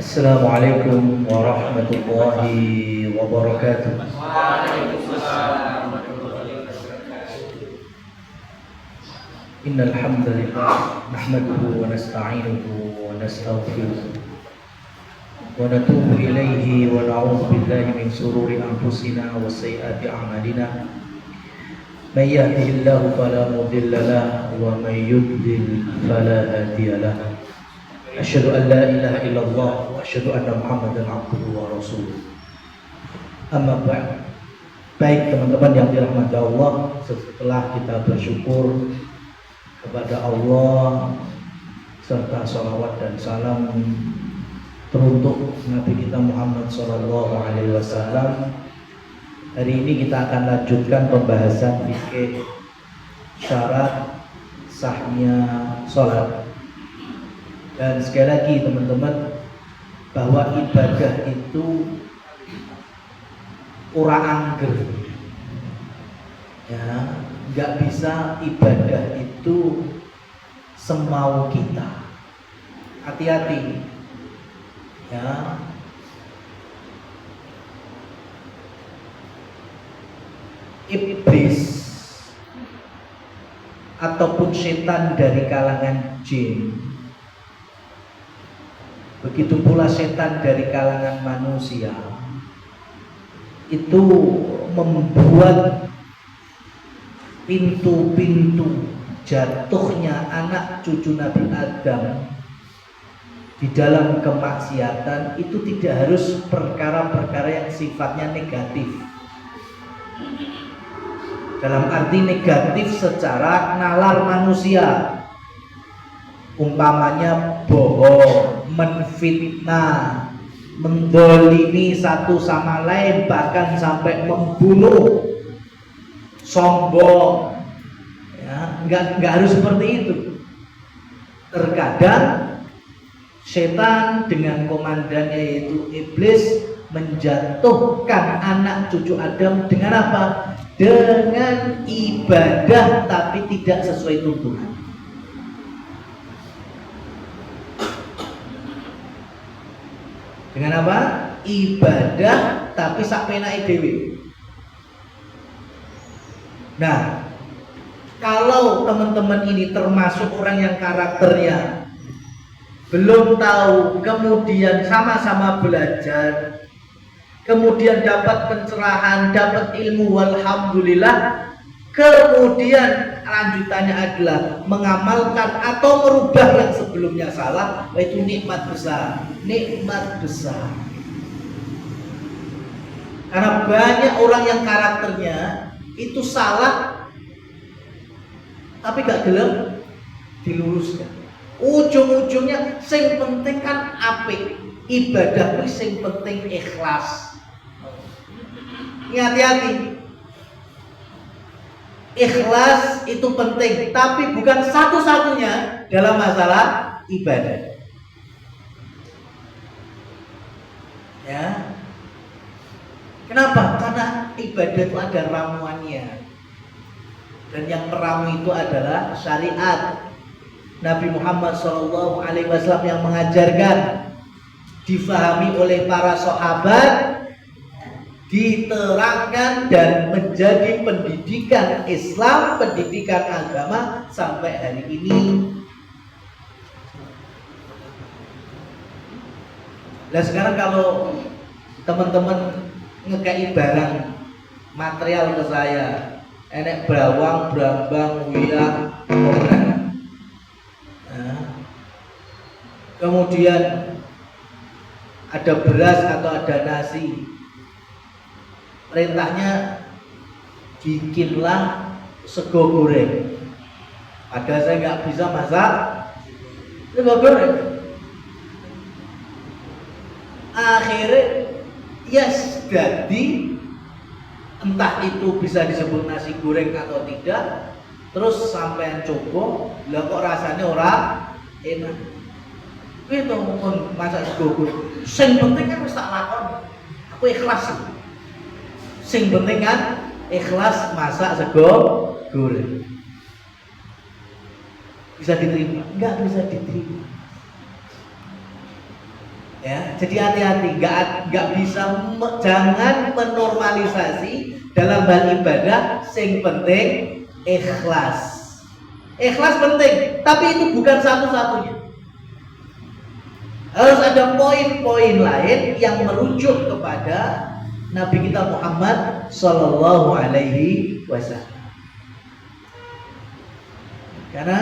Assalamualaikum warahmatullahi wabarakatuh. Innal hamdalillah nahmaduhu wa nasta'inuhu wa nastaghfiruh wa natubu ilayhi wa na'udzu billahi min shururi anfusina wa sayyiati a'malina. May yahdihillahu fala mudilla lahu wa may yudlil fala hadiya lahu. Asyhadu an la ilaha illallah wa asyhadu anna Muhammadan abduhu wa rasuluh. Amma ba'd. Baik teman-teman yang dirahmati Allah, setelah kita bersyukur kepada Allah serta salawat dan salam teruntuk Nabi kita Muhammad sallallahu alaihi wasallam, hari ini kita akan lanjutkan pembahasan fikih syarat sahnya salat. Dan sekali lagi teman-teman, bahwa ibadah itu ora angger, ya, nggak bisa ibadah itu semau kita. Hati-hati, ya. Iblis ataupun setan dari kalangan jin, begitu pula setan dari kalangan manusia, itu membuat pintu-pintu jatuhnya anak cucu Nabi Adam di dalam kemaksiatan itu tidak harus perkara-perkara yang sifatnya negatif. Dalam arti negatif secara nalar manusia, umpamanya bohong, menfitnah, mendolimi satu sama lain, bahkan sampai membunuh, sombong, ya, nggak harus seperti itu. Terkadang setan dengan komandannya yaitu iblis menjatuhkan anak cucu Adam dengan apa? Dengan ibadah tapi tidak sesuai tuntunan. Dengan apa? Ibadah tapi sak penake dhewe. Nah, kalau teman-teman ini termasuk orang yang karakternya belum tahu, kemudian sama-sama belajar, kemudian dapat pencerahan, dapat ilmu, alhamdulillah, kemudian lanjutannya adalah mengamalkan atau merubah yang sebelumnya salah, itu nikmat besar, nikmat besar. Karena banyak orang yang karakternya itu salah tapi gak gelem diluruskan. Ujung-ujungnya sing penting kan apik, ibadah kuwi sing penting ikhlas. Hati-hati. Ikhlas itu penting, tapi bukan satu-satunya dalam masalah ibadah. Ya. Kenapa? Karena ibadah itu ada ramuannya. Dan yang meramu itu adalah syariat Nabi Muhammad SAW yang mengajarkan, difahami oleh para sahabat, diterangkan dan menjadi pendidikan Islam, pendidikan agama sampai hari ini. Nah sekarang kalau teman-teman ngekei barang material ke saya, enek bawang, brambang, wiyah, kemudian ada beras atau ada nasi, perintahnya bikinlah sego goreng. Padahal saya nggak bisa masak sego goreng. Akhirnya yes, jadi entah itu bisa disebut nasi goreng atau tidak, terus sampean coba, lah kok rasanya ora enak. Itu pun masak sego goreng. Sing penting kan wis tak lakon. Aku ikhlas. Sing penting kan ikhlas masak sego goreng. Bisa diterima? Enggak bisa diterima. Ya, jadi hati-hati, nggak bisa jangan menormalisasi dalam hal ibadah. Sing penting ikhlas. Ikhlas penting, tapi itu bukan satu-satunya. Harus ada poin-poin lain yang merujuk kepada Nabi kita Muhammad Sallallahu Alaihi Wasallam. Karena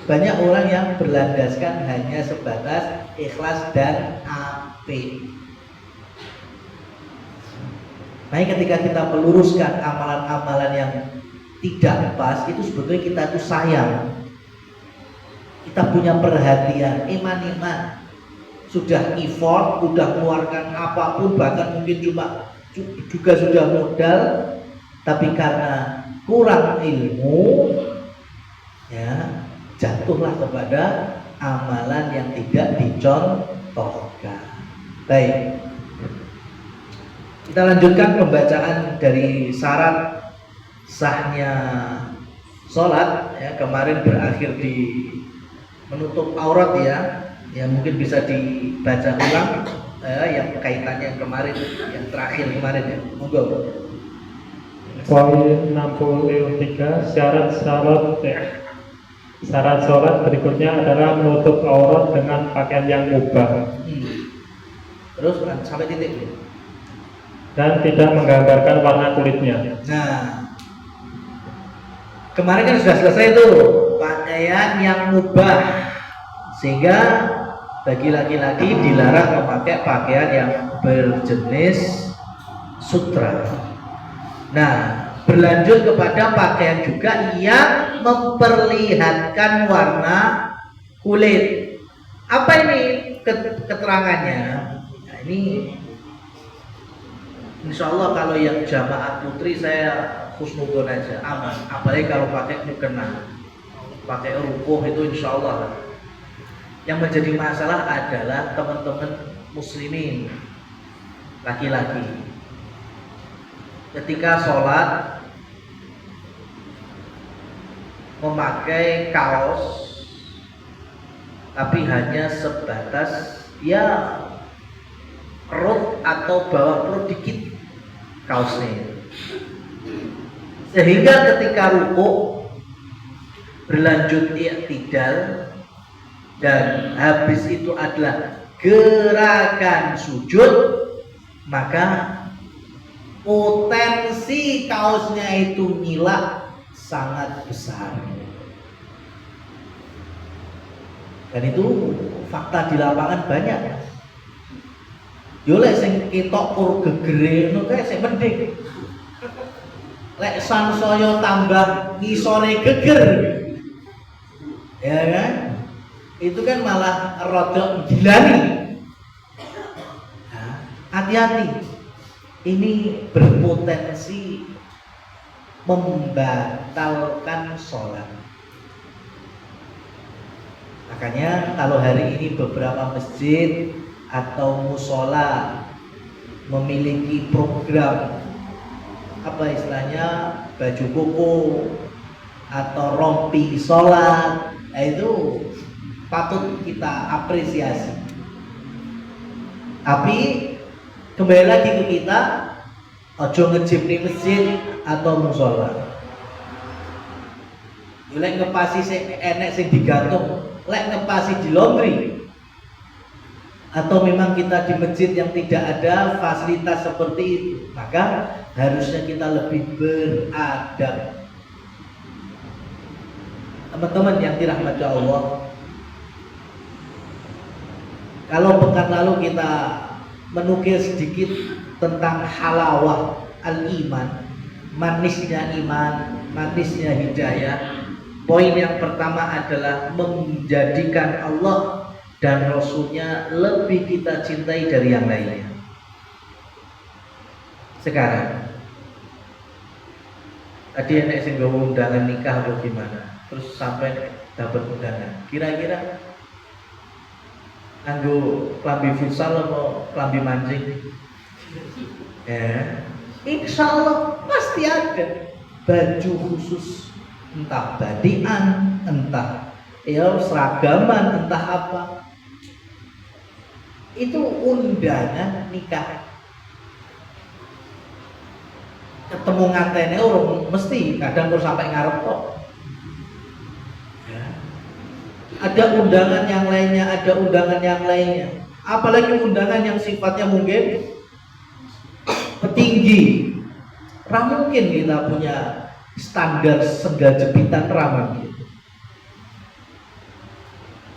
banyak orang yang berlandaskan hanya sebatas ikhlas dan apik. Nah, ketika kita meluruskan amalan-amalan yang tidak pas, itu sebetulnya kita itu sayang. Kita punya perhatian, iman-iman. Sudah effort, sudah mengeluarkan apapun, bahkan mungkin juga sudah modal, tapi karena kurang ilmu, ya jatuhlah kepada amalan yang tidak dicontohkan. Baik, kita lanjutkan pembacaan dari syarat sahnya sholat. Ya, kemarin berakhir di menutup aurat ya. Ya mungkin bisa dibaca ulang yang kaitannya kemarin, yang terakhir kemarin ya. Monggo. Poin 63, syarat sholat berikutnya adalah menutup aurat dengan pakaian yang mubah. Terus sampai titik. Dan tidak menggambarkan warna kulitnya. Nah, kemarin kan sudah selesai tuh pakaian yang mubah, sehingga bagi laki-laki dilarang memakai pakaian yang berjenis sutra. Nah, berlanjut kepada pakaian juga yang memperlihatkan warna kulit. Apa ini keterangannya? Nah, ini insya Allah kalau yang jamaah putri saya husnudon aja, aman. Apalagi kalau pakai mukena, pakai rukuh itu insya Allah. Yang menjadi masalah adalah teman-teman muslimin laki-laki ketika sholat memakai kaos tapi hanya sebatas ya perut atau bawah perut dikit kaosnya, sehingga ketika rukuk berlanjut i'tidal dan habis itu adalah gerakan sujud, maka potensi kaosnya itu nilai sangat besar. Dan itu fakta di lapangan banyak. Yo lek sing ketok pur gegere ngono kae sing mending. Lek sansaya tambah ngisore geger, ya kan? Itu kan malah rada gilani. Nah, hati-hati. Ini berpotensi membatalkan sholat. Makanya kalau hari ini beberapa masjid atau musola memiliki program apa istilahnya baju koko atau rompi sholat, itu patut kita apresiasi. Tapi kembali lagi ke kita, ojo ngejip di masjid atau musola. Lek ngepasi sing enek sing digantung, lek ngepasi di laundry. Atau memang kita di masjid yang tidak ada fasilitas seperti itu, maka harusnya kita lebih beradab. Teman-teman yang dirahmati Allah, kalau pekan lalu kita menukil sedikit tentang halawah al-iman, manisnya iman, manisnya hidayah. Poin yang pertama adalah menjadikan Allah dan Rasulnya lebih kita cintai dari yang lainnya. Sekarang tadi enek sing gawe undangan nikah atau gimana, terus sampai dapat undangan, kira-kira nganggo klambi futsal atau klambi mancing? Ya, insya Allah pasti ada baju khusus, entah badian, entah ya seragaman, entah apa. itu undangan nikah. Ketemu ngantene urung mesti, kadang pun sampai ngarep kok. Ya. Ada undangan yang lainnya, ada undangan yang lainnya. Apalagi undangan yang sifatnya mungkin petinggi. Mungkin kita punya standar sendal jepitan ramah gitu.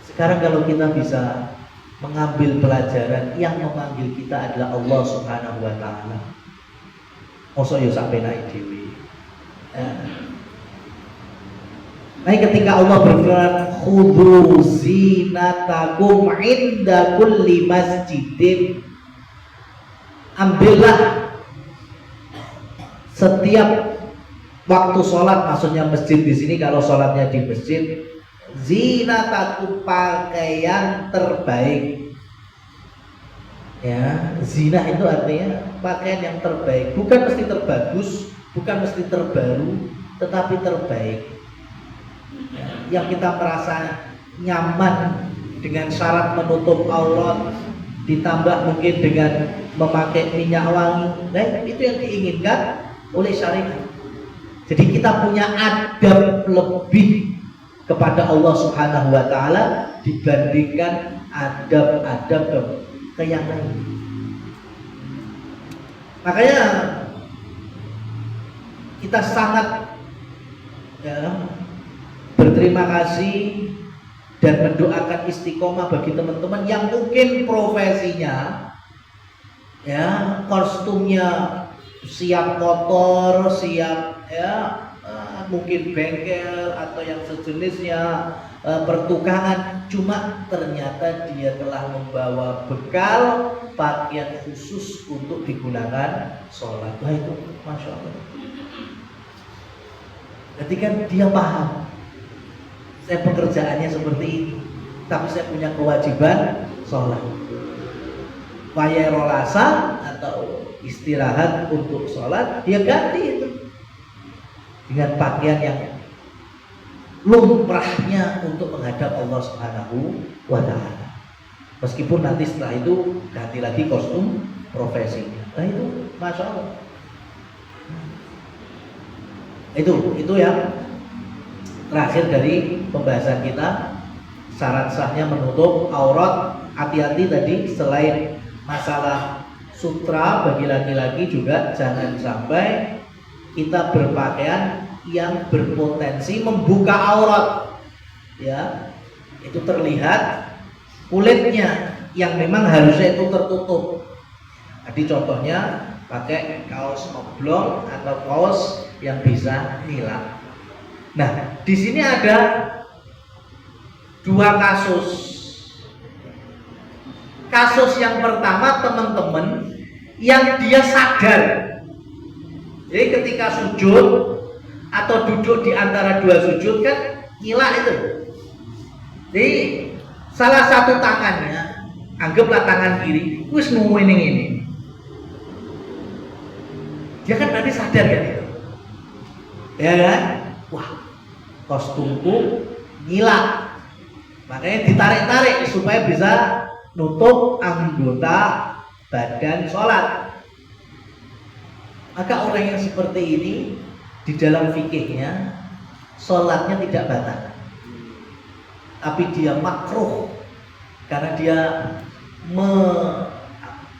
Sekarang kalau kita bisa mengambil pelajaran, yang memanggil kita adalah Allah Subhanahu wa Ta'ala. Mosok yo sampai naik dewi. Nah, ketika Allah berfirman, khudhu zinatakum inda kulli masjidin, ambillah setiap waktu sholat, maksudnya masjid di sini kalau sholatnya di masjid, zinatakum, pakaian terbaik. Ya, zina itu artinya pakaian yang terbaik, bukan mesti terbagus, bukan mesti terbaru, tetapi terbaik. Ya, yang kita merasa nyaman dengan syarat menutup aurat, ditambah mungkin dengan memakai minyak wangi. Nah, itu yang diinginkan oleh syariat. Jadi kita punya adab lebih kepada Allah Subhanahu wa Ta'ala dibandingkan adab-adab ke yang lain. Makanya kita sangat berterima kasih dan mendoakan istiqomah bagi teman-teman yang mungkin profesinya kostumnya siap kotor, siap mungkin bengkel atau yang sejenisnya, pertukangan, cuma ternyata dia telah membawa bekal pakaian khusus untuk digunakan sholat. Wah, itu Masya Allah. Berarti kan dia paham, saya pekerjaannya seperti ini, tapi saya punya kewajiban sholat. Wayai rolasa atau istirahat untuk sholat, dia ganti itu dengan pakaian yang lumrahnya untuk menghadap Allah Subhanahu wa Ta'ala. Meskipun nanti setelah itu ganti lagi kostum profesinya. Nah, itu Masya Allah. Itu yang terakhir dari pembahasan kita, syarat sahnya menutup aurat. Hati-hati tadi, selain masalah sutra bagi laki-laki juga jangan sampai kita berpakaian yang berpotensi membuka aurat. Ya, itu terlihat kulitnya yang memang harusnya itu tertutup. Jadi contohnya pakai kaos oblong atau kaos yang bisa nilai. Nah, di sini ada dua kasus. Kasus yang pertama, teman-teman yang dia sadar. Jadi ketika sujud atau duduk di antara dua sujud kan ngilah itu. Jadi salah satu tangannya, anggaplah tangan kiri, wis ngomongin ini. Dia kan berarti sadar kan itu. Ya kan? Wah, kostumku ngilah. Makanya ditarik-tarik supaya bisa nutup anggota badan sholat. Maka orang yang seperti ini di dalam fikihnya sholatnya tidak batal, tapi dia makruh karena dia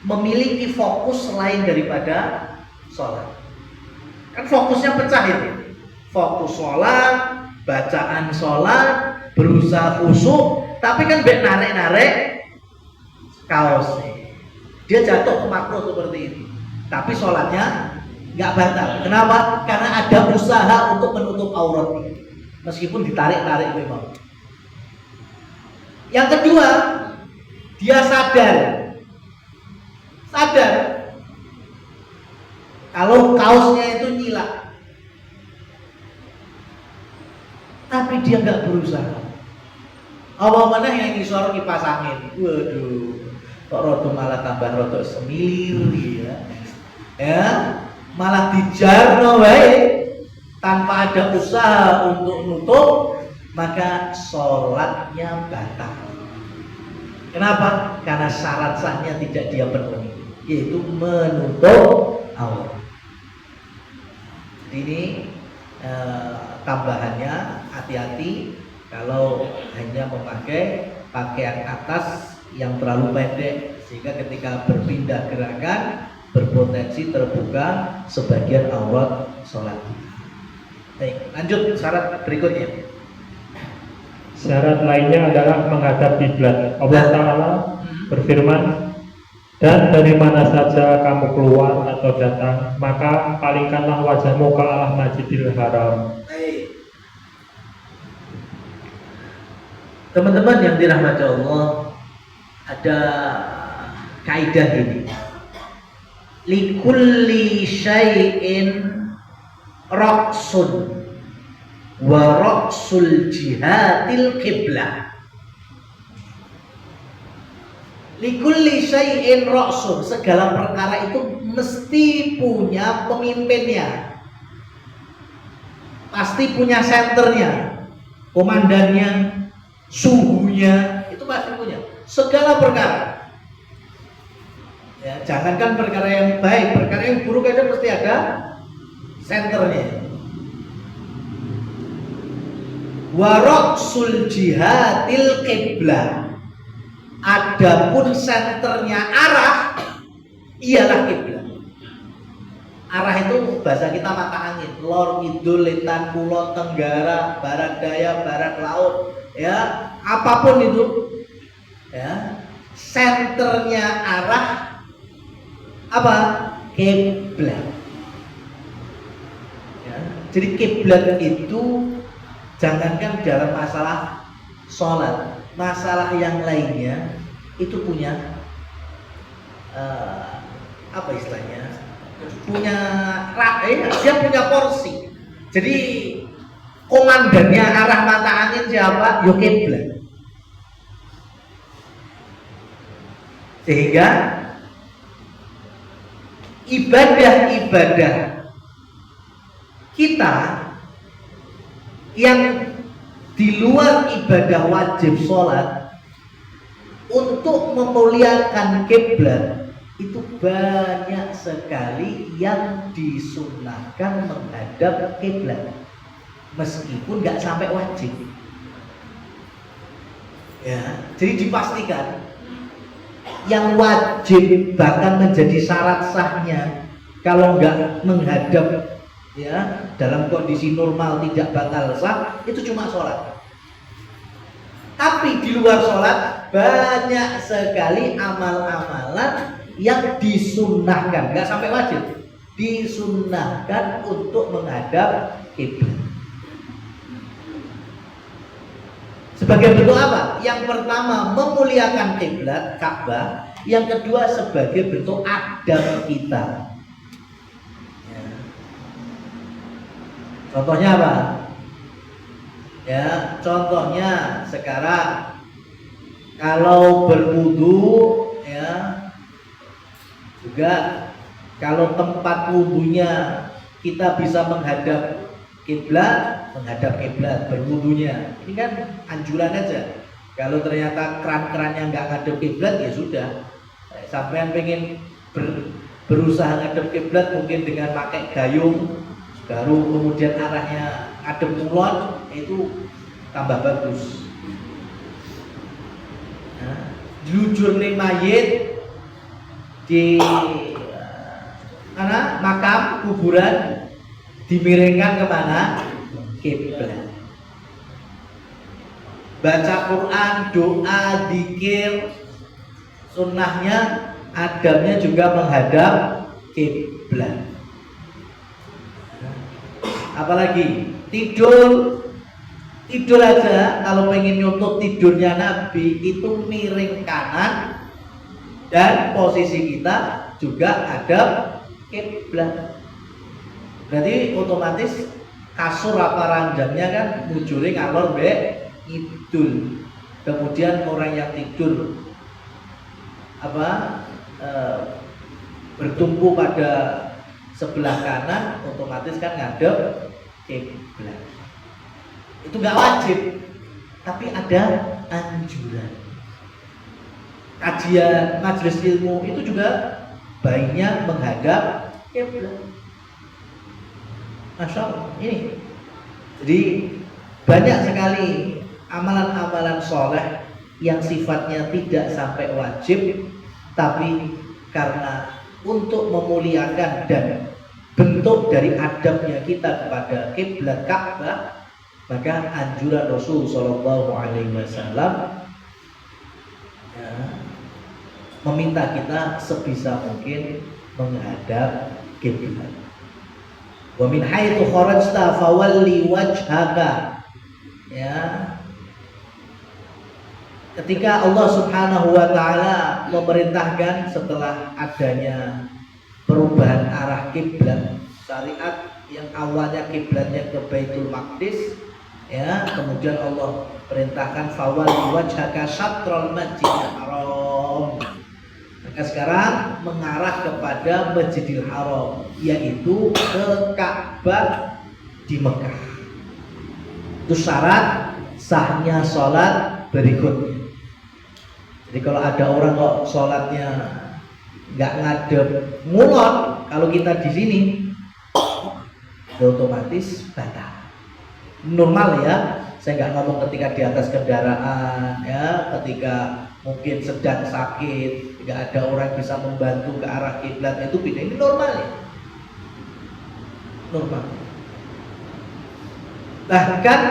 memiliki fokus lain daripada sholat. Kan fokusnya pecah itu, fokus sholat, bacaan sholat, berusaha khusyuk, tapi kan bek narik-narik kaosnya, dia jatuh ke makruh seperti ini. Tapi sholatnya nggak batal. Kenapa? Karena ada usaha untuk menutup aurat, meskipun ditarik-tarik memang. Yang kedua, dia sadar kalau kaosnya itu nyilak, tapi dia nggak berusaha. Apa mana yang ngisor kipas angin? Waduh, kok rodo malah tambah rodo semilir ya, malah dijarno wae tanpa ada usaha untuk nutup, maka sholatnya batal. Kenapa? Karena syarat sahnya tidak dia penuhi, yaitu menutup aurat. Ini tambahannya, hati-hati kalau hanya memakai pakaian atas yang terlalu pendek, sehingga ketika berpindah gerakan berpotensi terbuka sebagian aurat sholat. Baik, lanjut syarat berikutnya. Syarat lainnya adalah menghadap kiblat. Allah Ta'ala berfirman, dan dari mana saja kamu keluar atau datang, maka palingkanlah wajahmu ke arah Masjidil Haram. Teman-teman yang dirahmati Allah, ada kaidah ini. Likulli syai'in raqsun wa raqsul jihadil qiblah. Likulli syai'in raqsun, segala perkara itu mesti punya pemimpinnya, pasti punya senternya, komandannya, suhunya, itu pasti punya. Segala perkara. Ya, jangankan perkara yang baik, perkara yang buruk aja mesti ada senternya. Waroksul jihadil qiblah, adapun senternya arah ialah kiblat. Arah itu bahasa kita mata angin, lor, kidul, wetan, kulon, tenggara, barat daya, barat laut, ya apapun itu, ya senternya arah apa? Kiblat. Ya, jadi kiblat itu jangankan dalam masalah sholat, masalah yang lainnya itu punya apa istilahnya? Punya dia punya porsi. Jadi komandannya arah mata angin siapa? Yo kiblat. Sehingga ibadah-ibadah kita yang di luar ibadah wajib sholat untuk memuliakan kiblat itu banyak sekali yang disunnahkan menghadap kiblat meskipun nggak sampai wajib. Ya, jadi dipastikan yang wajib bahkan menjadi syarat sahnya kalau nggak menghadap, ya dalam kondisi normal tidak bakal sah, itu cuma sholat. Tapi di luar sholat banyak sekali amal-amalan yang disunnahkan, nggak sampai wajib, disunnahkan untuk menghadap kiblat. Sebagai bentuk apa? Yang pertama memuliakan kiblat Ka'bah, yang kedua sebagai bentuk adab kita. Ya. Contohnya apa? Ya, contohnya sekarang kalau berwudu, ya juga kalau tempat wudunya kita bisa menghadap kiblat, berwudunya. Ini kan anjuran aja. Kalau ternyata keran-kerannya nggak ngadep kiblat, ya sudah. Sampean pengen berusaha ngadep kiblat mungkin dengan pakai gayung, baru kemudian arahnya ngadep kulon, itu tambah bagus. Nah, jujur nih mayit di mana makam kuburan dimiringkan kemana? Kiblat. Baca Quran, doa, zikir, sunnahnya, adabnya juga menghadap kiblat. Apalagi tidur aja kalau pengen nyontoh tidurnya Nabi itu miring kanan dan posisi kita juga hadap kiblat. Berarti otomatis kasur apa ranjangnya kan mujure ngalor be idul. Kemudian orang yang tidur bertumpu pada sebelah kanan, otomatis kan ngadep kiblat. Itu nggak wajib, tapi ada anjuran. kajian, majelis ilmu itu juga baiknya menghadap kiblat. Masya Allah, ini. Jadi banyak sekali amalan-amalan soleh yang sifatnya tidak sampai wajib, tapi karena untuk memuliakan dan bentuk dari adabnya kita kepada kiblat Ka'bah, maka anjuran Rasul Shallallahu Alaihi Wasallam ya, meminta kita sebisa mungkin menghadap kiblat. Wa min haitsu kharajta fawalli wajhaka. Ya. Ketika Allah Subhanahu wa taala memerintahkan setelah adanya perubahan arah kiblat, syariat yang awalnya kiblatnya ke Baitul Maqdis, ya, kemudian Allah perintahkan fawalli wajhaka syatrul masjidil haram. Maka sekarang mengarah kepada Masjidil Haram, yaitu ke Ka'bah di Mekah. Itu syarat sahnya sholat berikutnya. Jadi kalau ada orang kok sholatnya nggak ngadep ngulon, kalau kita di sini otomatis batal. Normal ya, saya nggak ngomong ketika di atas kendaraan, ya, ketika mungkin sedang sakit, nggak ada orang bisa membantu ke arah kiblat, itu beda. Ini normal ya, normal. Bahkan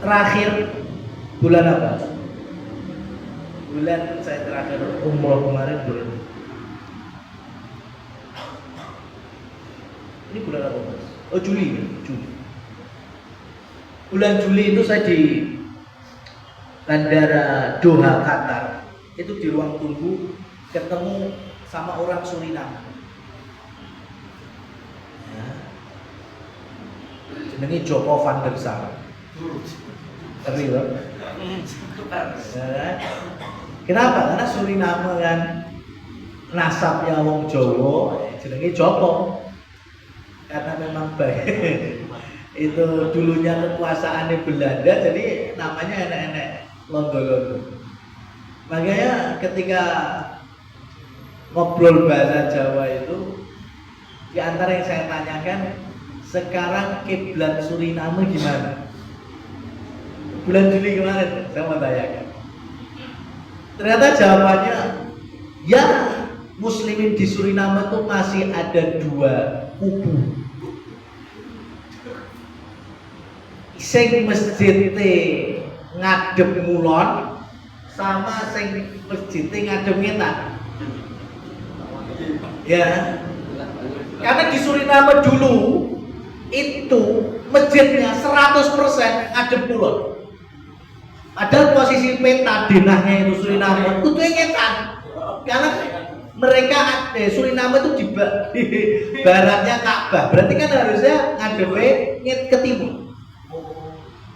terakhir bulan apa? Bulan saya terakhir umroh kemarin bulan. Ini bulan apa Mas? Oh Juli. Bulan Juli itu saya di Bandara Doha, Qatar. Itu di ruang tunggu ketemu sama orang Suriname. Ya. Jenenge Joko van der Sar. Keren loh. Ya. Kenapa? Karena Suriname kan nasabnya wong Jawa, jenenge Joko. Karena memang baik. Itu dulunya kekuasaannya Belanda, jadi namanya enak-enak londo-londo. Makanya ketika ngobrol bahasa Jawa itu, di antara yang saya tanyakan, sekarang kiblat Suriname gimana? Bulan Juli kemarin saya mau tanyakan. Ternyata jawabannya, ya Muslimin di Suriname itu masih ada dua kubu. Sing masjid ngadep ngulon sama sing masjid ngadep ngetan. Ya. Karena di Suriname dulu itu masjidnya 100% ngadep ngulon. Padahal posisi peta denahnya itu Suriname itu ngetan. Karena mereka Suriname itu di baratnya Ka'bah. Berarti kan harusnya ngadepnya ke timur.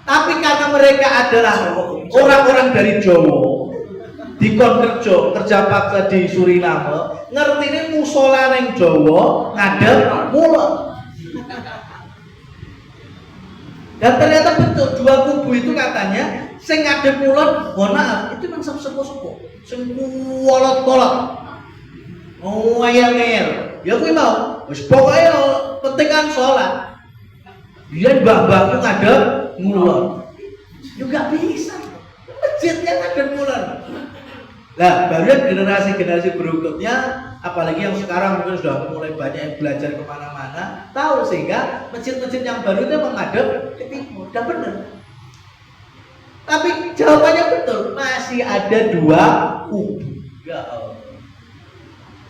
Tapi karena mereka adalah orang-orang dari Jawa, dikon kerja paksa di Suriname, ngerti ini musola neng Jawa ngadep mulon. Dan ternyata betul dua kubu itu katanya, sing ngadep mulon, mohon maaf, itu memang sepuh-sepuh, sing kolot-kolot, ngayal-ngayal. Ya aku mau, wis pokoknya penting kan sholat. Dia mbah-mbahku ngadep ngulon, juga bisa. Masjidnya ngadep ngulon. Nah, baru generasi-generasi berikutnya, apalagi yang sekarang mungkin sudah mulai banyak yang belajar kemana-mana, tahu sehingga masjid-masjid yang baru itu menghadap ke timur. Dan benar. Tapi jawabannya betul, masih ada dua kubu. Ya Allah.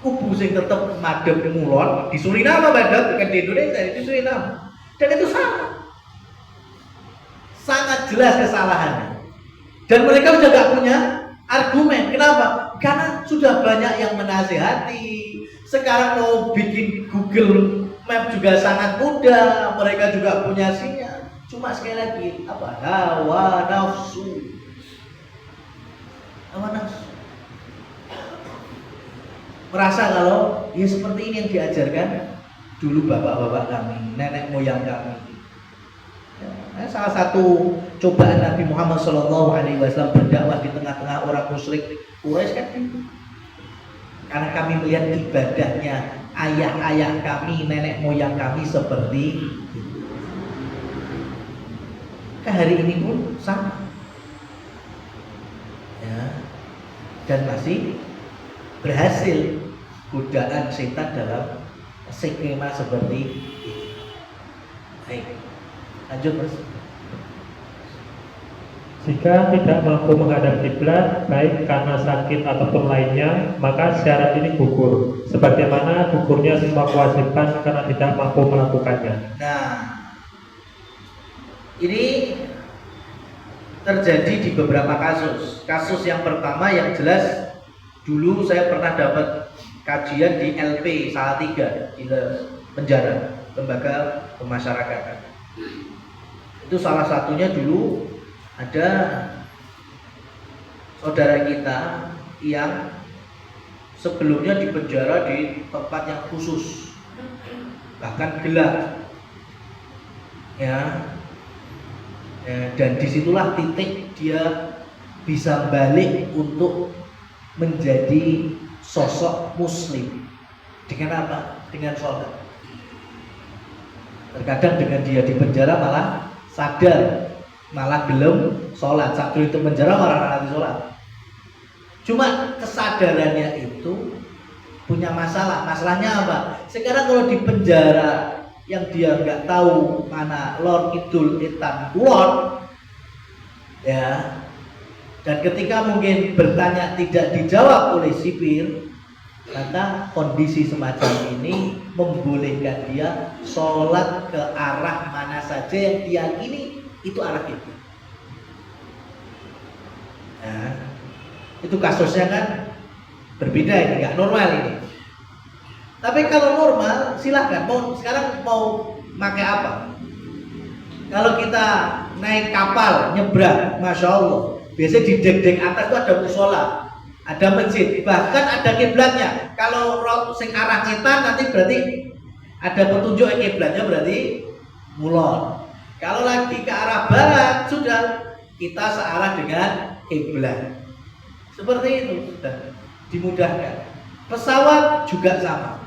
Kubu sing tetap madhep ngulon di Suriname, padahal bukan di Indonesia, di Suriname. Dan itu sama, sangat jelas kesalahannya. Dan mereka sudah gak punya argumen. Kenapa? Karena sudah banyak yang menasihati. Sekarang mau bikin Google Map juga sangat mudah. Mereka juga punya sinyal. Cuma sekali lagi, apa? Hawa nafsu. Hawa nafsu. Merasa kalau ya seperti ini yang diajarkan dulu bapak-bapak kami, nenek moyang kami. Ya, Nah, salah satu cobaan Nabi Muhammad SAW berdakwah di tengah-tengah orang musyrik Quraisy kan itu. Karena kami melihat ibadahnya ayah-ayah kami, nenek moyang kami seperti itu. Hari ini pun sama. Ya. Dan masih berhasil godaan setan dalam skema seperti ini. Baik. Lanjut Mas. Jika tidak mampu menghadap kiblat baik karena sakit ataupun lainnya, maka syarat ini gugur. Sebagaimana gugurnya semua kewajiban karena tidak mampu melakukannya. Nah, ini terjadi di beberapa kasus. Kasus yang pertama yang jelas, dulu saya pernah dapat kajian di LP Salatiga di penjara, lembaga pemasyarakatan. Itu salah satunya dulu ada saudara kita yang sebelumnya dipenjara di tempat yang khusus, bahkan gelap, ya, dan disitulah titik dia bisa balik untuk menjadi sosok muslim. Dengan apa? Dengan sholat. Terkadang dengan dia di penjara malah sadar, malah belum sholat. Saat itu penjara malah nanti sholat. Cuma kesadarannya itu punya masalah. Masalahnya apa? Sekarang kalau di penjara yang dia nggak tahu mana Lord Idul Etan Kulon, ya, dan ketika mungkin bertanya tidak dijawab oleh sipir, maka kondisi semacam ini membolehkan dia sholat ke arah mana saja yang diyakini itu arah kiblat. Nah, itu kasusnya kan berbeda, ini nggak normal ini. Tapi kalau normal silahkan. Sekarang mau pakai apa? Kalau kita naik kapal nyebrang, masya Allah, biasanya di dek-dek atas itu ada musola, ada masjid, bahkan ada kiblatnya. Kalau sing arah ngetan nanti berarti ada petunjuk kiblatnya, berarti mulon. Kalau lagi ke arah barat sudah kita searah dengan kiblat. Seperti itu sudah dimudahkan. Pesawat juga sama.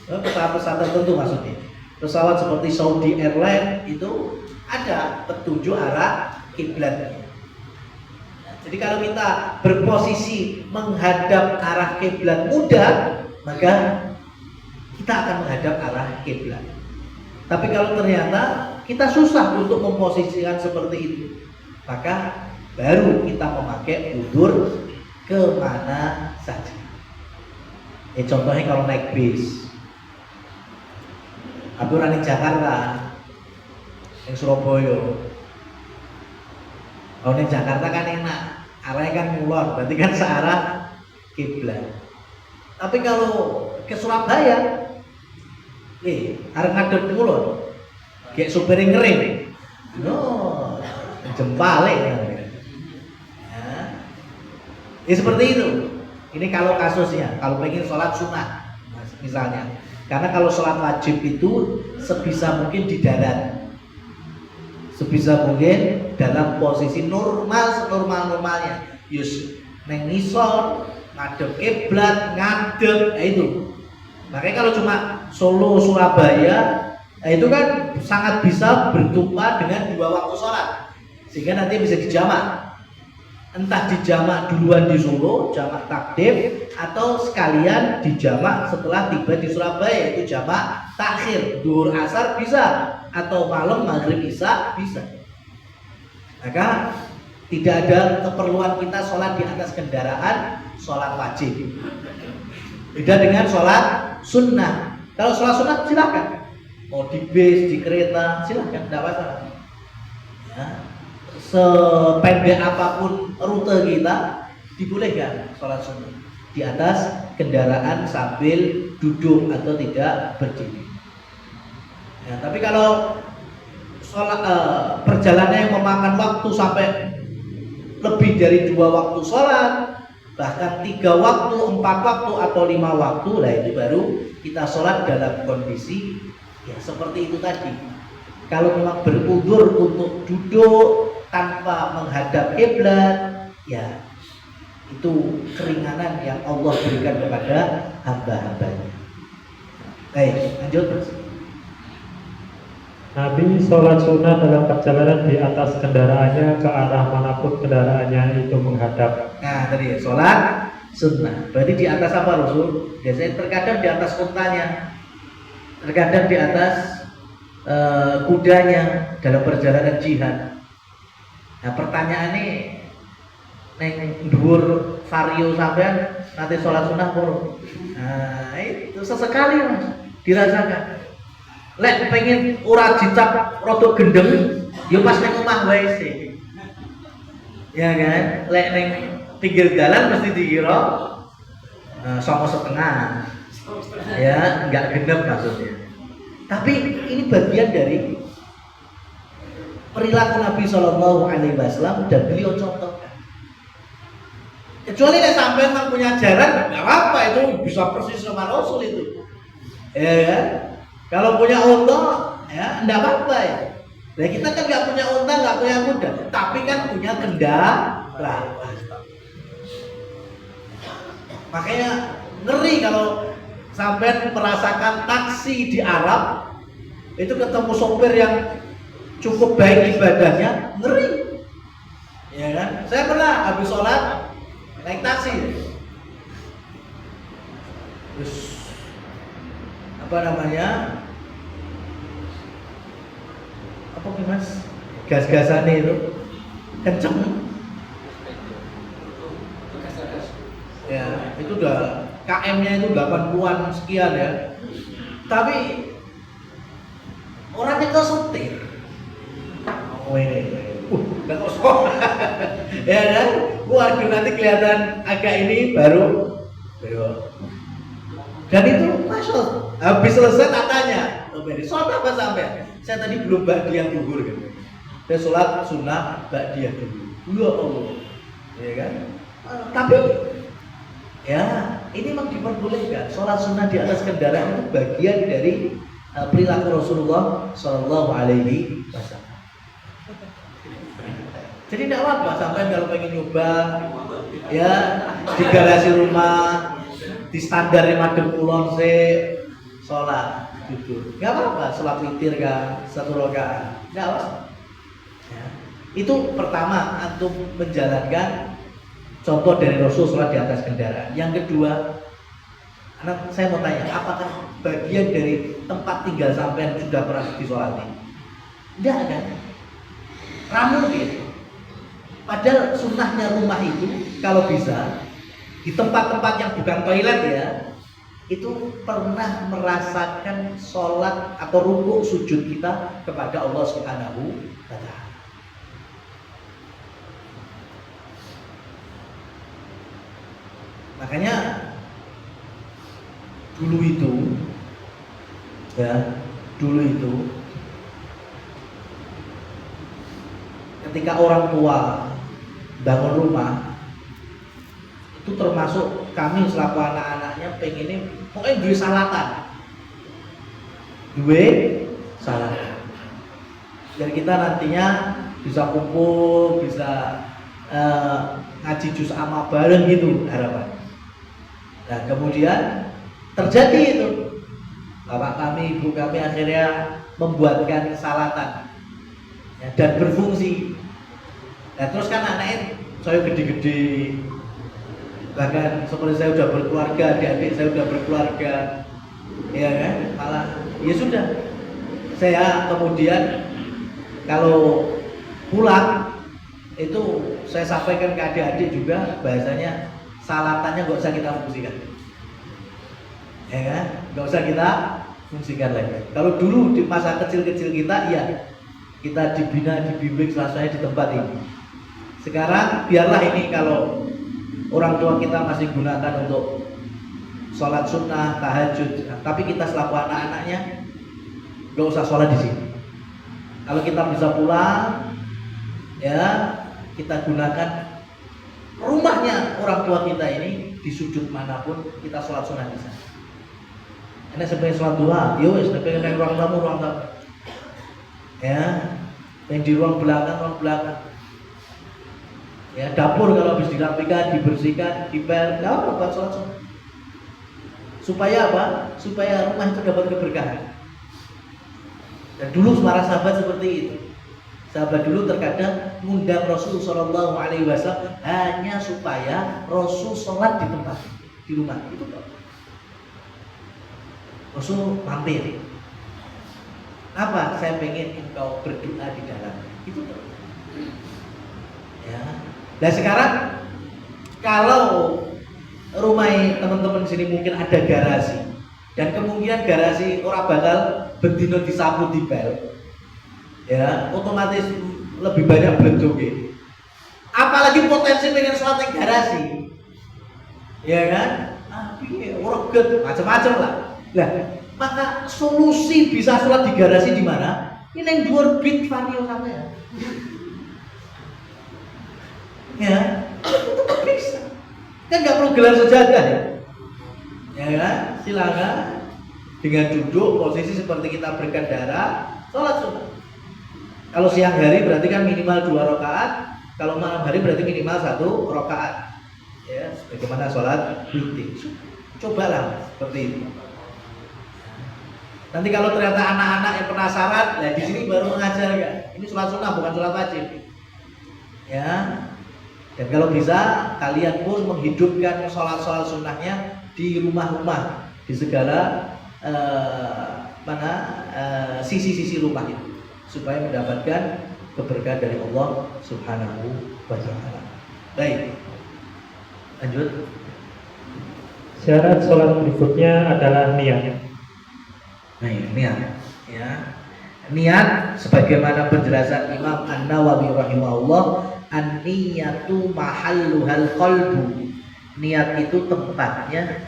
Pesawat-pesawat tertentu maksudnya. Pesawat seperti Saudi Airlines itu ada petunjuk arah kiblatnya. Jadi kalau kita berposisi menghadap arah kiblat mudah, maka kita akan menghadap arah kiblat. Tapi kalau ternyata kita susah untuk memposisikan seperti itu, maka baru kita memakai udur kemana saja. Contohnya kalau naik bis, aturan di Jakarta, yang Surabaya. Kalau di Jakarta kan enak, arahnya kan ngulon, berarti kan searah kiblat. Tapi kalau ke Surabaya, arah ngadep ngulon, kayak supir ngering, no, jempale. Ya seperti itu. Ini kalau kasusnya, kalau pengen sholat sunnah, misalnya. Karena kalau sholat wajib itu sebisa mungkin di darat, sebisa mungkin dalam posisi normal, senormal-normalnya. Yus neng ngisor, ngadep kiblat, ngadep, itu. Makanya kalau cuma Solo Surabaya, itu kan sangat bisa bertumpah dengan 2 waktu sholat, sehingga nanti bisa dijamak. Entah dijamak duluan di Solo, jamak takdim, atau sekalian dijamak setelah tiba di Surabaya, itu jamak takhir, duhur asar bisa, atau malam maghrib isya bisa. Maka tidak ada keperluan kita sholat di atas kendaraan, sholat wajib. Beda dengan sholat sunnah. Kalau sholat sunnah silakan, mau di bis, di kereta, silakan, tidak masalah. Ya. Sependek apapun rute kita dibolehkan sholat sunnah di atas kendaraan sambil duduk atau tidak berdiri. Ya, tapi kalau sholat perjalanan yang memakan waktu sampai lebih dari 2 waktu sholat, bahkan 3 waktu, 4 waktu atau 5 waktu, lah itu baru kita sholat dalam kondisi ya seperti itu tadi. Kalau memang berudzur untuk duduk tanpa menghadap kiblat, ya itu keringanan yang Allah berikan kepada hamba-hambanya. Baik, lanjut. Nabi sholat sunnah dalam perjalanan di atas kendaraannya ke arah manapun kendaraannya itu menghadap. Nah tadi sholat sunnah, berarti di atas apa Rasul? Biasanya terkadang di atas untanya, terkadang di atas kudanya dalam perjalanan jihad. Nah pertanyaannya, neng dhuwur vario sampean nanti sholat sunnah pun, nah itu sesekali mas dirasakan. Lek pengen ora dicap rodok gendeng, yo pas neng omah wae sih. Ya kan? Lek neng pinggir jalan mesti dikira sama setengah. Ya, enggak genep maksudnya. Tapi ini bagian dari perilaku Nabi Shallallahu Alaihi Wasallam dan beliau contohkan. Kecuali nek sampai memang punya jalan, nggak apa-apa itu bisa persis sama Rasul itu. Ya kan? Kalau punya unta, ya enggak apa-apa ya. Nah kita kan nggak punya unta, nggak punya kuda, tapi kan punya kendaraan. Makanya ngeri kalau sampai merasakan taksi di Arab itu ketemu sopir yang cukup baik ibadahnya, ngeri. Ya kan? Saya pernah habis sholat naik taksi. Terus apa namanya? Apa nih mas? Gas-gasannya itu kenceng. Ya, itu udah KM-nya itu 80-an sekian ya. Tapi orangnya kok setir. Oh ini. Enggak kosong. Ya kan? Waduh nanti kelihatan agak ini baru. Dan itu masuk. Habis selesai tak tanya, sholat apa sampai? Saya tadi belum ba'diyah duhur gitu. Saya sholat sunnah ba'diyah dulu. Ya Allah. Ya kan? Tapi ya, ini memang diperbolehkan. Sholat sunnah di atas kendaraan itu bagian dari perilaku Rasulullah Shallallahu Alaihi Wasallam. Jadi tidak apa-apa sampai kalau pengen nyoba, ya di garasi rumah, di standar madem kulon sholat gitu. Nggak apa-apa, sholat witir kan, satu rakaat, nggak apa-apa. Ya. Itu pertama, antum menjalankan contoh dari Rasul sholat di atas kendaraan. Yang kedua, anak saya mau tanya, apakah bagian dari tempat tinggal sampean sudah pernah disolati? Tidak kan? Ramu gitu. Padahal sunnahnya rumah itu kalau bisa di tempat-tempat yang bukan toilet ya, itu pernah merasakan sholat atau rukuk sujud kita kepada Allah Subhanahu wa Ta'ala. Makanya dulu itu ketika orang tua bangun rumah itu termasuk kami selaku anak-anaknya pengennya pokoknya duwe salatan dan kita nantinya bisa kumpul, bisa ngaji juz amma bareng gitu harapan. Nah kemudian terjadi itu, bapak kami, ibu kami akhirnya membuatkan salatan ya, dan berfungsi. Nah terus kan anaknya saya gede-gede, bahkan seperti saya udah berkeluarga, adik-adik saya udah berkeluarga, ya kan, malah ya sudah. Saya kemudian kalau pulang itu saya sampaikan ke adik-adik juga bahasanya salatannya nggak usah kita fungsikan, ya kan, nggak usah kita fungsikan lagi. Kalau dulu di masa kecil-kecil kita, ya kita dibina, dibimbing selasanya di tempat ini. Sekarang biarlah ini kalau orang tua kita masih gunakan untuk sholat sunnah, tahajud, tapi kita selaku anak-anaknya nggak usah sholat di sini. Kalau kita bisa pulang, ya kita gunakan rumahnya orang tua kita ini di sudut manapun kita sholat sunnah di sana. Ini sebagai sholat duha, yo, sebagai ruang tamu. Ya, yang di ruang belakang, ya dapur kalau habis dirapikan, dibersihkan, dipel, nggak apa buat sholat sunnah. Supaya apa? Supaya rumah itu dapat keberkahan. Dan dulu para sahabat seperti itu. Sahabat dulu terkadang mengundang Rasul Shallallahu Alaihi Wasallam hanya supaya Rasul sholat di tempat, di rumah. Itu Pak. Rasul mampir. Apa? Saya pengen engkau berdoa di dalam. Itu Pak. Ya. Nah sekarang kalau rumah teman-teman sini mungkin ada garasi dan kemungkinan garasi orang bakal bendino disapu di bel, ya otomatis lebih banyak bentuk ya. Apalagi potensi pengen sholat di garasi, ya kan? Orang macam-macam lah. Nah, maka solusi bisa sholat di garasi di mana? Ini yang dua bit vario sampai. Ya, itu bisa. Kan nggak perlu gelar sejadah ya kan? Silakan dengan duduk posisi seperti kita berkendara, sholat sunnah. Kalau siang hari berarti kan minimal 2 rakaat, kalau malam hari berarti minimal 1 rakaat. Ya, sebagaimana sholat witir. Cobalah seperti itu. Nanti kalau ternyata anak-anak yang penasaran, nah di sini baru mengajar ya. Ini sholat sunnah bukan sholat wajib. Ya. Dan kalau bisa kalian pun menghidupkan sholat-sholat sunnahnya di rumah-rumah, di segala sisi-sisi rumah itu, supaya mendapatkan keberkahan dari Allah Subhanahu wa Ta'ala. Baik, lanjut. Syarat sholat berikutnya adalah niat. Nah, niat, ya. Niat sebagaimana penjelasan Imam An-Nawawi rahimahullah, an-niyatu mahalluhal qalbu. Niat itu tempatnya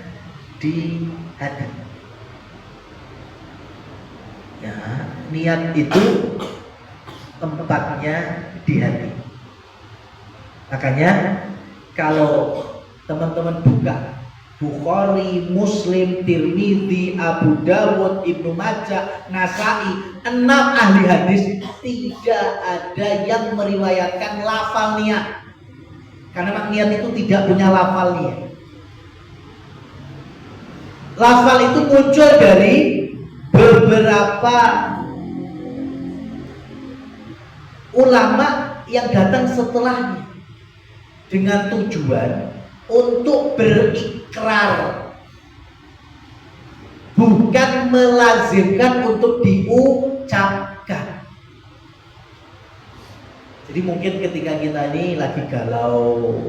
di hati. Ya, niat itu tempatnya di hati. Makanya kalau teman-teman buka Bukhari, Muslim, Tirmidzi, Abu Dawud, Ibnu Majah, Nasai, 6 ahli hadis tidak ada yang meriwayatkan lafal niat. Karena memang niat itu tidak punya lafal niat. Lafal itu muncul dari beberapa ulama yang datang setelahnya dengan tujuan untuk berikrar, bukan melazimkan untuk diucapkan. Jadi mungkin ketika kita ini lagi galau,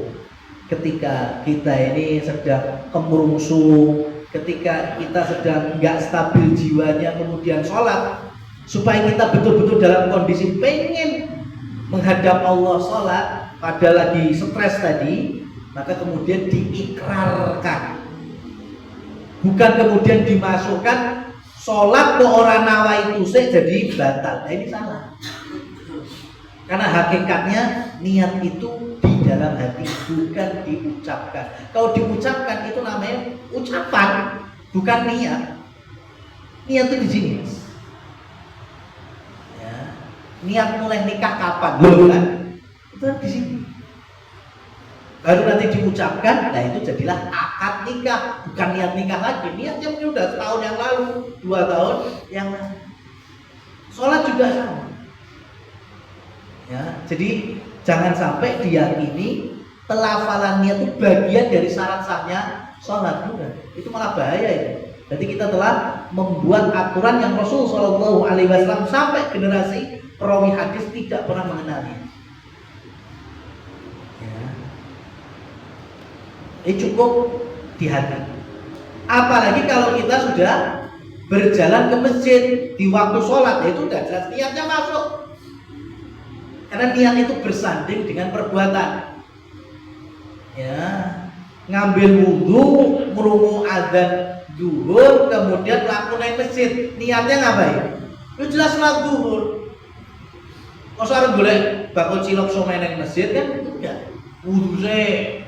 ketika kita ini sedang kemerungsung, ketika kita sedang nggak stabil jiwanya, kemudian sholat, supaya kita betul-betul dalam kondisi pengen menghadap Allah sholat, pada lagi stres tadi, maka kemudian diikrarkan, bukan kemudian dimasukkan sholat ke orang nawa itu jadi batal. Nah ini salah, karena hakikatnya niat itu di dalam hati, bukan diucapkan. Kalau diucapkan itu namanya ucapan, bukan niat. Niat itu di sini, ya. Niat mulai nikah kapan? Loh kan? Itu di sini. Baru nanti diucapkan, nah itu jadilah akad nikah, bukan niat nikah lagi. Niatnya mungkin udah setahun yang lalu, 2 tahun yang lalu. Sholat juga sama. Ya, jadi jangan sampai diyakini pelafalan niat itu bagian dari syarat sahnya sholat, bukan. Itu malah bahaya itu. Jadi kita telah membuat aturan yang Rasul Shallallahu Alaihi Wasallam sampai generasi perawi hadis tidak pernah mengenalnya. Ini cukup di hati. Apalagi kalau kita sudah berjalan ke masjid di waktu sholat, itu udah jelas niatnya masuk. Karena niat itu bersanding dengan perbuatan. Ya, ngambil wudhu, merungu adzan zuhur, kemudian melakukan masjid. Niatnya ngapain? Itu jelas sholat zuhur. Masa harus boleh bakul cilok somai nang masjid kan? Itu enggak. Wudhu sih.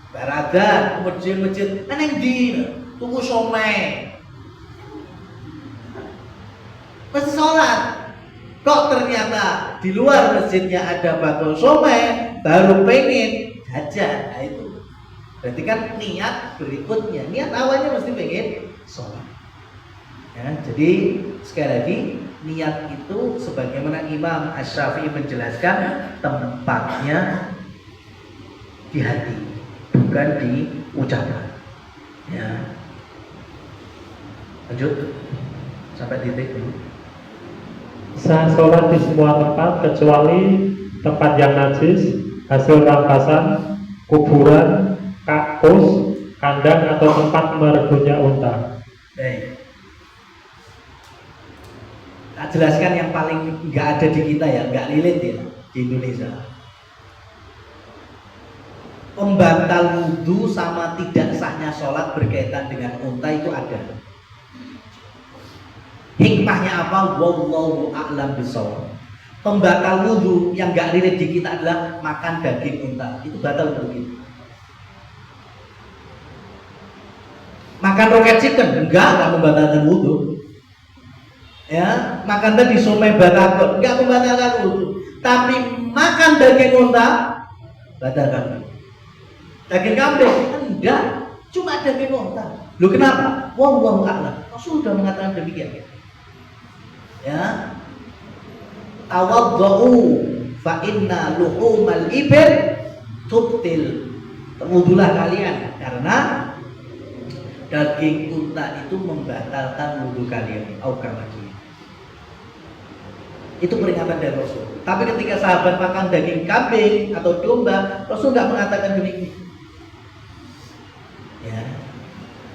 Baradan, masjid-masjid, neng di tunggu somai, pasti sholat, Kok ternyata di luar masjidnya ada bakul somai, baru pengen jajan. Nah itu berarti kan niat berikutnya. Niat awalnya mesti pengen sholat ya. Jadi sekali lagi, niat itu sebagaimana Imam Asy-Syafi'i menjelaskan, tempatnya di hati, bukan di ucapan ya. Lanjut sampai titik dulu. Sah sholat di semua tempat kecuali tempat yang najis, hasil rampasan, kuburan, kakus, kandang atau tempat meregunya unta. Baik. Tak jelaskan yang paling nggak ada di kita ya, nggak relate ya di Indonesia. Pembatal wudhu sama tidak sahnya sholat berkaitan dengan unta itu ada. Hikmahnya apa? Wallahu a'lam bishawab. Pembatal wudhu yang nggak relate di kita adalah makan daging unta, itu batal untuk kita. Makan roket chicken enggak membatalkan wudhu. Ya, makan tadi somai batagor enggak membatalkan wudhu. Tapi makan daging unta batalkan. Daging kambing enggak, cuma daging unta. Loh kenapa? Wallahu a'lam. Rasul sudah mengatakan demikian. Ya, tawaddu fa inna luhumal ibil tubtil. Berwudulah kalian karena daging unta itu membatalkan wudu kalian. Aukar lagi. Itu peringatan dari Rasul. Tapi ketika sahabat makan daging kambing atau domba, Rasul nggak mengatakan demikian. Ya.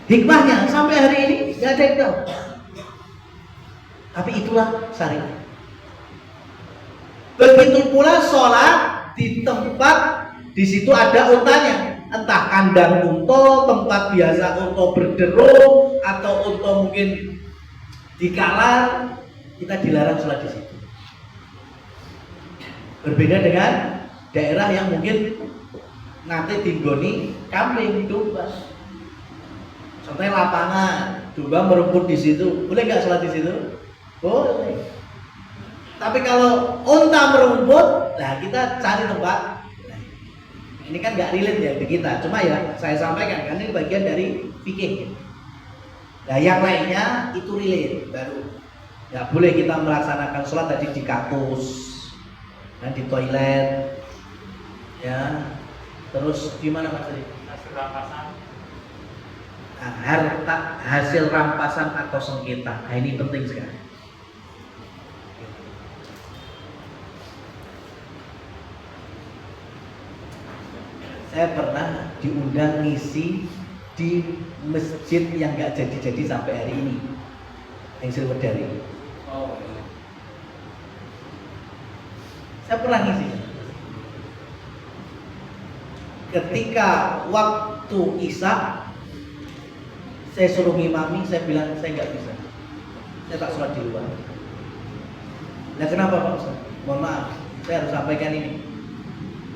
Hikmahnya sampai hari ini nggak ada yang tahu. Tapi itulah syariat. Begitu pula sholat di tempat di situ ada untanya, entah kandang unta, tempat biasa unta berderung, atau unta mungkin dikalar, kita dilarang sholat di situ. Berbeda dengan daerah yang mungkin nanti tinggoni kambing, domba. Contohnya lapangan, domba merumput di situ, boleh nggak sholat di situ? Boleh. Tapi kalau unta merumput, nah kita cari tempat. Nah, ini kan nggak relate ya di kita, cuma ya saya sampaikan karena ini bagian dari fikih. Nah yang lainnya itu relate baru. Nggak boleh kita melaksanakan sholat tadi di kakus, dan di toilet, ya. Terus gimana mas tadi? Hasil rampasan. Nah, harta hasil rampasan atau sengketa. Nah ini penting sekali. Saya pernah diundang ngisi di masjid yang nggak jadi-jadi sampai hari ini, yang Silwedari. Oh. Saya pernah ngisi. Ketika waktu Isya, saya suruh ngimami, saya bilang saya nggak bisa. Saya tak sholat di luar. Nah kenapa Pak Ustaz? Mohon maaf, saya harus sampaikan ini.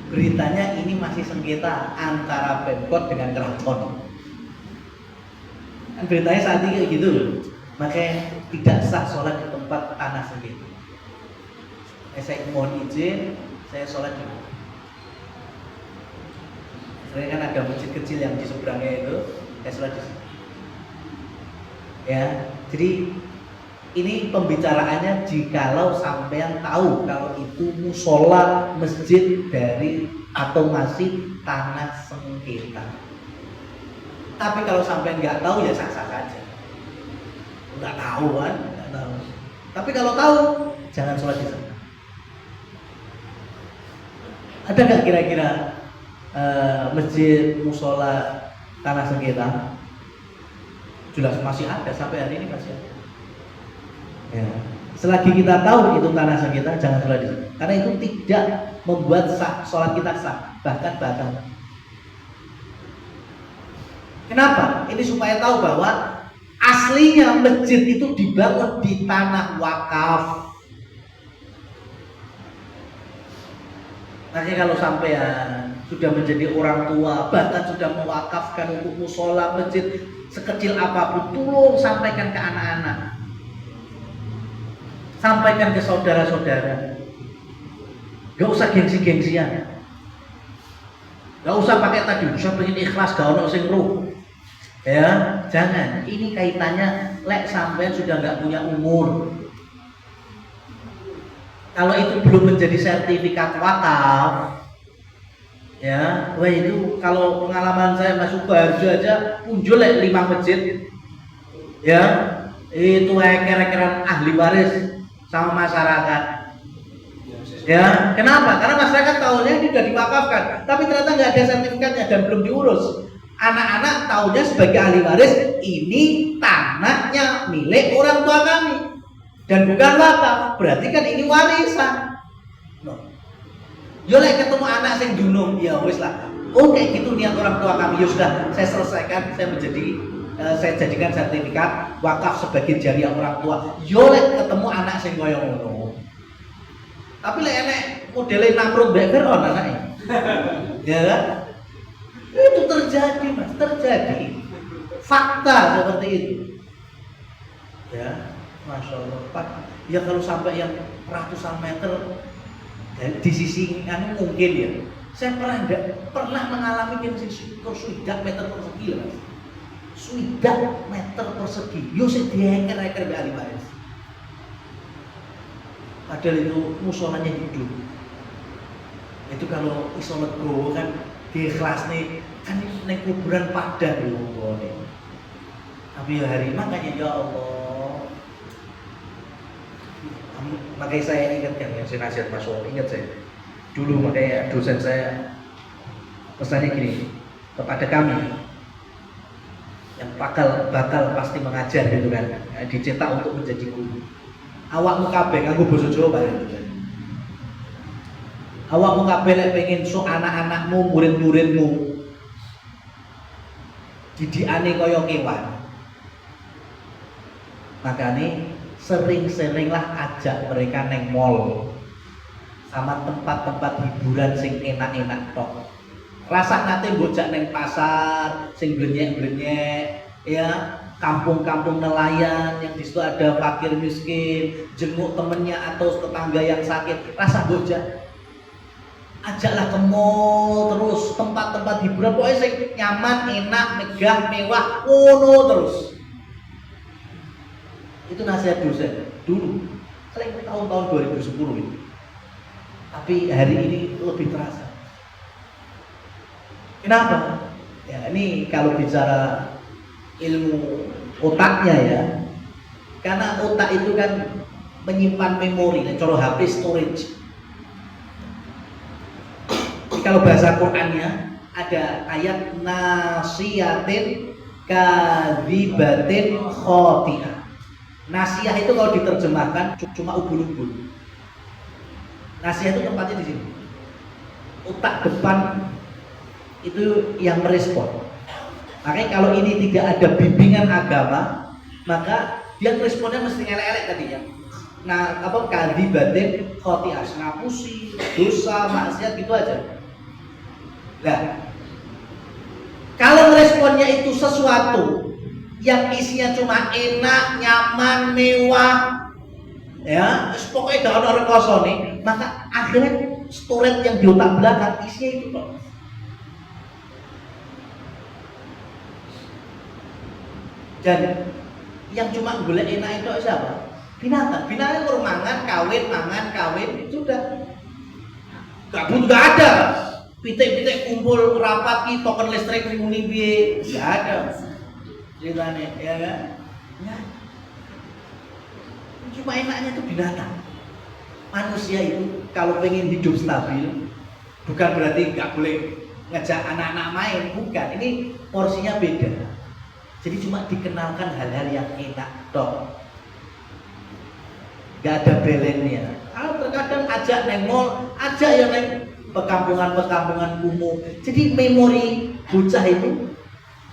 Beritanya ini masih sengketa antara Pemkot dengan keraton. Kan beritanya saat ini kayak gitu loh. Makanya tidak sah sholat di tempat tanah sengketa. Saya mohon izin, saya sholat di luar. Sebenarnya kan ada masjid kecil yang di seberangnya itu, saya sholat di situ. Ya, jadi ini pembicaraannya jikalau sampean tahu kalau itu musola masjid dari atau masih tanah sengketa. Tapi kalau sampean nggak tahu ya sah-sah saja. Nggak tahu kan, nggak tahu. Tapi kalau tahu jangan sholat di sana. Ada nggak kira-kira masjid musola tanah sengketa? Jelas masih ada, sampai hari ini masih ada. Ya. Selagi kita tahu itu tanah sengketa, jangan sholat di sana. Karena itu tidak membuat sah, sholat kita sah, bahkan batal. Kenapa? Ini supaya tahu bahwa aslinya masjid itu dibangun di tanah wakaf. Makanya kalau sampean sudah menjadi orang tua, bahkan sudah mewakafkan untuk musola masjid sekecil apapun, tolong sampaikan ke anak-anak. Sampaikan ke saudara-saudara. Gak usah gengsi-gengsian. Gak usah pakai tadi, saya pengen ikhlas gak ono sing ruh. Ya, jangan. Ini kaitannya lek sampean sudah gak punya umur. Kalau itu belum menjadi sertifikat wakaf, ya, wah itu kalau pengalaman saya Mas Subarjo aja muncul 5 masjid, ya, itu eker-ekeran ahli waris sama masyarakat. Ya, kenapa? Karena masyarakat tahunya ini sudah diwakafkan, tapi ternyata nggak ada sertifikatnya dan belum diurus. Anak-anak tahunya sebagai ahli waris, ini tanahnya milik orang tua kami dan bukan wakaf, berarti kan ini warisan. Yo lek ketemu anak sing dunung, ya wis lah. Oh kayak gitu niat orang tua kami, ya sudah saya selesaikan, saya jadikan sertifikat wakaf sebagai jariah orang tua. Yo lek ketemu anak sing koyo ngono. Tapi lek enek modele Namrud mbek Fir'aun anake. Ya kan? Itu terjadi, Mas, terjadi. Fakta seperti itu. Ya, Masya Allah. Pak, ya kalau sampai yang ratusan meter di sisi anu mungkin ya. Saya pernah mengalami yang swidak meter persegi lah. Swidak meter persegi. Yo sing dieker-eker mbek ahli waris. Padahal itu musolanya hidup. Itu kalau iso lego kan diikhlasne kan ning kuburan padan lho ngene. Tapi hari makanya ya Allah. Makanya saya ingatkan yang saya nasihat Mas Wong, ingat saya. Dulu makanya dosen saya pesannya gini kepada kami yang bakal pasti mengajar gitu kan, dicetak untuk menjadi guru. Awakmu kabeh nganggo basa Jawa ya. Awakmu kabeh lek pengen sok anak-anakmu, murid-muridmu didikane kaya kewan. Makanya sering-seringlah ajak mereka neng mall sama tempat-tempat hiburan sing enak-enak tok. Rasa nate bocah neng pasar sing blenyek-blenyek, ya, kampung-kampung nelayan yang di situ ada fakir miskin, jenguk temennya atau tetangga yang sakit, rasa bocah. Ajaklah ke mall terus, tempat-tempat hiburan pokoknya sing nyaman, enak, megah, mewah, ngono terus. Itu nasihat dosen dulu, sering tahun-tahun 2010 itu. Tapi hari ini lebih terasa. Kenapa? Ya ini kalau bicara ilmu otaknya ya, karena otak itu kan menyimpan memori, cara HP storage. Jadi kalau bahasa Qurannya ada ayat nasiyatin kadzibatin khoti'ah. Nasiyah itu kalau diterjemahkan cuma ubul-ubul. Nasiyah itu tempatnya di sini. Otak depan itu yang merespon. Makanya kalau ini tidak ada bimbingan agama, maka dia responnya mesti elek-elek tadi ya. Nah, apa kadzibatin khoti'ah, ngapusi, dosa, maksiat gitu aja. Nah, kalau responnya itu sesuatu yang isinya cuma enak, nyaman, mewah, ya, pokoknya gak ada rekoso nih, maka akhirnya storage yang di otak belakang isinya itu kok. Dan yang cuma golek enak itu siapa? Binatang. Binatang itu mangan, kawin, itu udah gak ada. Pitik-pitik kumpul rapat ki token listrik muni piye, gak ada. Ceritanya, ya kan? Ya. Cuma enaknya itu binatang. Manusia itu kalau pengen hidup stabil, bukan berarti nggak boleh ngajak anak-anak main, bukan. Ini porsinya beda. Jadi cuma dikenalkan hal-hal yang enak toh. Gak ada belennya. Terkadang ajak neng mall, ajak yang neng perkampungan kumuh. Jadi memori bocah itu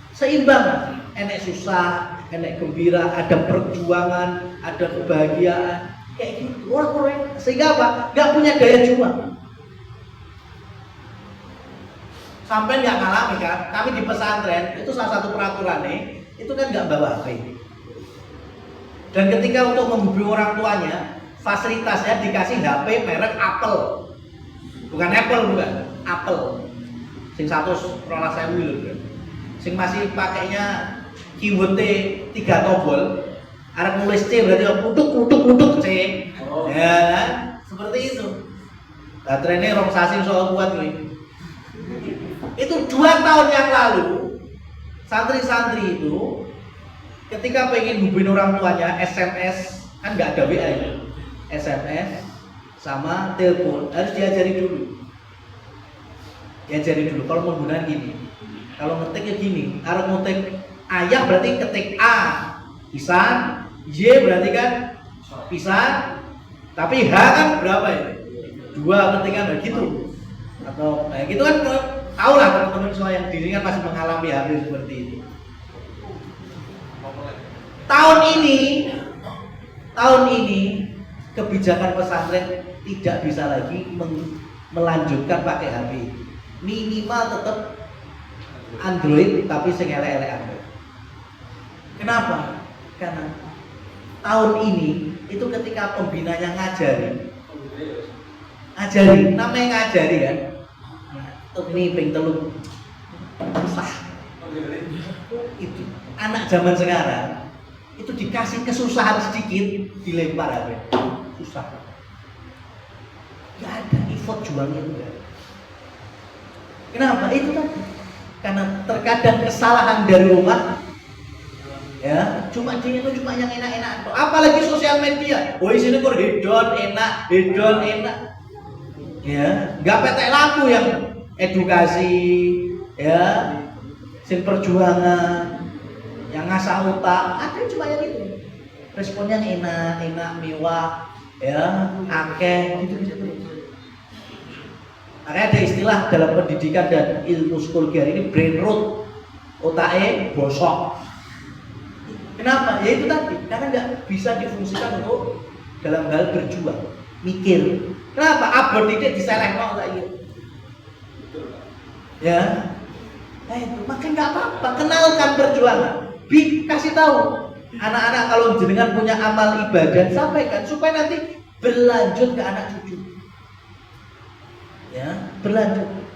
seimbang. Enek susah, enek gembira, ada perjuangan, ada kebahagiaan, kayak gitu. Orang sehingga apa? Gak punya daya juang. Sampai nggak ngalami kan? Kami di pesantren itu salah satu peraturan nih, itu kan nggak bawa HP. Dan ketika untuk menghubungi orang tuanya, fasilitasnya dikasih HP merek Apple. Bukan Apple, bukan. Apple. Sing 112.000 lho. Sing masih pakainya keyboard 3 tombol. Arep nulis C berarti kutuk C. Oh. Ya kan? Seperti itu. Baterainya rong sasi soal kuat nih. Itu 2 tahun yang lalu santri-santri itu ketika pengen hubungin orang tuanya SMS, kan nggak ada WA ya, SMS sama telepon harus diajari dulu kalau menggunakan gini. Kalau ngetiknya gini, harus ngetik ayah berarti ketik A pisan, Y berarti kan pisan, tapi H kan berapa ya? 2 ketikan begitu. Atau kayak gitu kan, tahu lah teman-teman semua yang diri kan masih mengalami hal seperti itu. Tahun ini kebijakan pesantren tidak bisa lagi melanjutkan pakai HP. Minimal tetap Android tapi sing elek-elek Android. Kenapa? Karena tahun ini itu ketika pembinanya ngajari, namanya ngajari kan. Ini ping telung susah. Itu anak zaman sekarang itu dikasih kesusahan sedikit dilempar HP. Susah. Gak ada effort juangnya enggak. Kenapa? Itu tadi. Karena terkadang kesalahan dari rumah ya, cuma dia itu cuma yang enak-enak. Apalagi sosial media. Oh, sini kok hedon enak. Ya, enggak petek laku yang edukasi ya, sin perjuangan, yang ngasah otak, ada cuma yang itu. Responnya enak, mewah, ya, akeh, gitu. Makanya ada istilah dalam pendidikan dan ilmu psikologi ini brain rot, otaknya bosok. Kenapa? Ya itu tadi, karena nggak bisa difungsikan untuk dalam hal berjuang, mikir. Kenapa? Abot tidak diselehno kayak gitu. Ya, itu makanya nggak apa-apa, kenalkan perjuangan. Kasih tahu anak-anak kalau jenengan punya amal ibadah, sampaikan supaya nanti berlanjut ke anak cucu. Ya, berlanjut.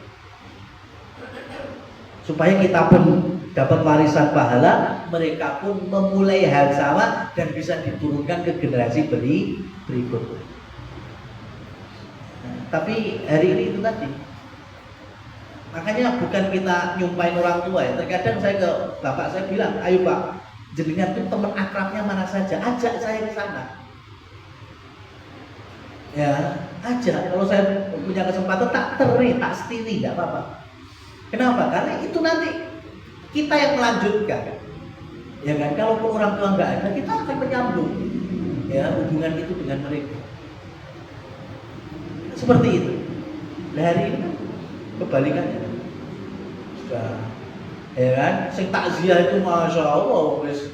Supaya kita pun dapat warisan pahala, mereka pun memulai hal sama dan bisa diturunkan ke generasi berikutnya. Nah, tapi hari ini itu tadi. Makanya bukan kita nyumpain orang tua ya. Terkadang saya ke bapak saya bilang, ayo pak, jenengan itu teman akrabnya mana saja, ajak saya ke sana. Ya, ajak. Kalau saya punya kesempatan tak setini, tidak apa-apa. Kenapa? Karena itu nanti kita yang melanjutkan. Ya kan, kalau orang tua nggak ada, kita akan menyambung ya hubungan itu dengan mereka. Seperti itu. Nah, hari ini kan kebalikannya. Sudah, ya kan? Sing takziah itu masya Allah, wis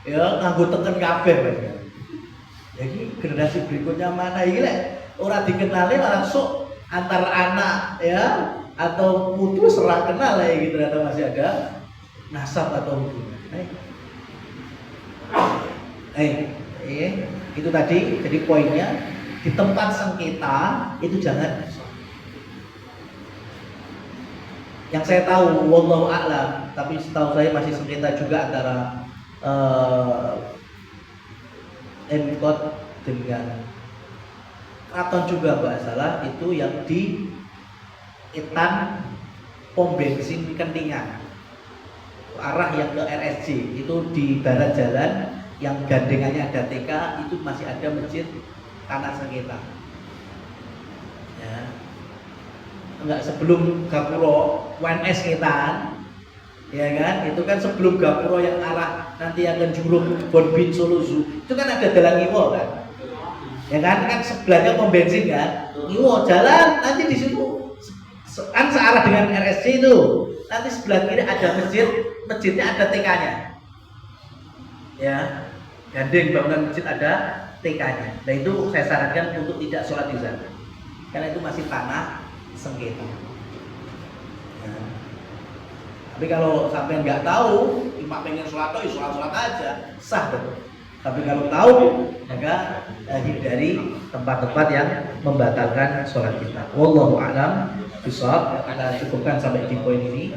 ya nganggo teken kabeh ya. Jadi generasi berikutnya mana ini lek ora dikenali malah sok antar anak ya atau putus serah kenal ya gitu, atau masih ada nasab atau hubungan. Itu tadi. Jadi poinnya di tempat sengketa itu jangan. Yang saya tahu, wallahu a'lam, tapi setahu saya masih sengketa juga antara Mkot dengan Keraton juga Mbak salah, itu yang di Etan pom bensin Kentingan arah yang ke RSJ, itu di barat jalan yang gandengannya ada TK, itu masih ada masjid tanah sengketa ya. Enggak, sebelum Gapuro WNS Ketan ya kan, itu kan sebelum Gapuro yang arah nanti akan Jurung Bonbin Solo Zoo, itu kan ada jalan Ngiwo kan ya kan sebelahnya pom bensin kan, Ngiwo jalan nanti di situ kan searah dengan RSC itu, nanti sebelah kiri ada masjidnya ada TK-nya ya, gandeng bangunan masjid ada TK-nya. Nah itu saya sarankan untuk tidak sholat di sana karena itu masih tanah sengketa. Nah, tapi kalau sampai nggak tahu, cuma pengen sholat aja, sah betul. Tapi kalau tahu, maka hindari tempat-tempat yang membatalkan sholat kita. Wallahu a'lam bishawab. Kita cukupkan sampai di poin ini.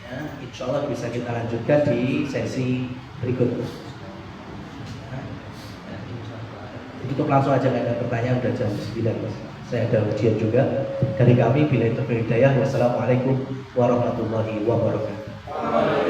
Ya, insya Allah bisa kita lanjutkan di sesi berikutnya. Tutup langsung aja, nggak ada pertanyaan, udah jam 9. Saya ada ujian juga. Dari kami, bila itu hidayah. Wassalamualaikum warahmatullahi wabarakatuh.